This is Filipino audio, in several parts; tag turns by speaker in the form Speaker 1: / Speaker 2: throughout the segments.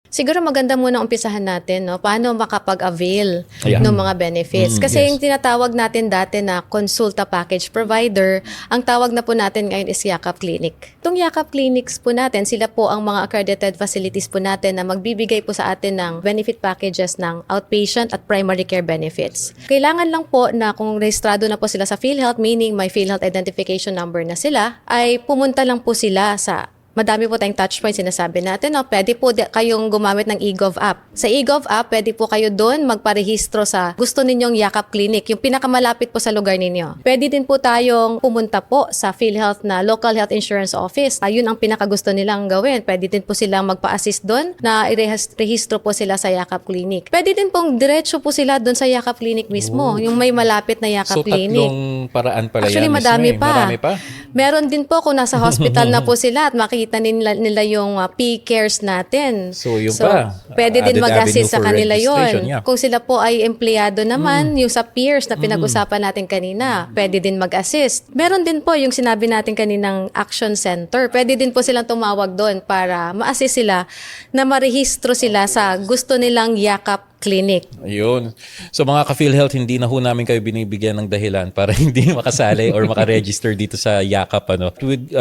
Speaker 1: Siguro maganda muna umpisahan natin, no? Paano makapag-avail
Speaker 2: Ayan.
Speaker 1: ng mga benefits. Kasi
Speaker 2: yes.
Speaker 1: yung tinatawag natin dati na konsulta package provider, ang tawag na po natin ngayon is Yakap Clinic. Itong Yakap Clinics po natin, sila po ang mga accredited facilities po natin na magbibigay po sa atin ng benefit packages ng outpatient at primary care benefits. Kailangan lang po na kung rehistrado na po sila sa PhilHealth, meaning may PhilHealth identification number na sila, ay pumunta lang po sila sa madami po tayong touchpoint, sinasabi natin, no? Pwede po kayong gumamit ng eGov app. Sa eGov app, pwede po kayo doon magparehistro sa gusto ninyong Yakap Clinic, yung pinakamalapit po sa lugar ninyo. Pwede din po tayong pumunta po sa PhilHealth na Local Health Insurance Office. Ayun ang pinakagusto nilang gawin. Pwede din po silang magpa-assist doon na irehistro po sila sa Yakap Clinic. Pwede din pong diretso po sila doon sa Yakap Clinic mismo, yung may malapit na Yakap
Speaker 2: So,
Speaker 1: Clinic.
Speaker 2: tatlong paraan pala
Speaker 1: Actually,
Speaker 2: yan.
Speaker 1: madami
Speaker 2: Miss May.
Speaker 1: pa.
Speaker 2: Marami pa?
Speaker 1: Meron din po kung nasa hospital na po sila at makita nila yung P-cares natin.
Speaker 2: So, yun pa.
Speaker 1: Pwede din
Speaker 2: Added
Speaker 1: mag-assist
Speaker 2: avenue
Speaker 1: sa
Speaker 2: for
Speaker 1: kanila
Speaker 2: registration,
Speaker 1: yon.
Speaker 2: yeah.
Speaker 1: Kung sila po ay empleyado naman, yung sa peers na pinag-usapan natin kanina, pwede din mag-assist. Meron din po yung sinabi natin kaninang action center. Pwede din po silang tumawag doon para ma-assist sila na marehistro sila sa gusto nilang Yakap Clinic.
Speaker 2: Ayun. So mga ka-PhilHealth, hindi na ho namin kayo binibigyan ng dahilan para hindi makasali or makaregister dito sa Yakap. It would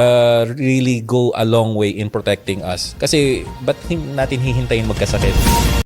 Speaker 2: really go a long way in protecting us. Kasi ba't natin hihintayin magkasakit?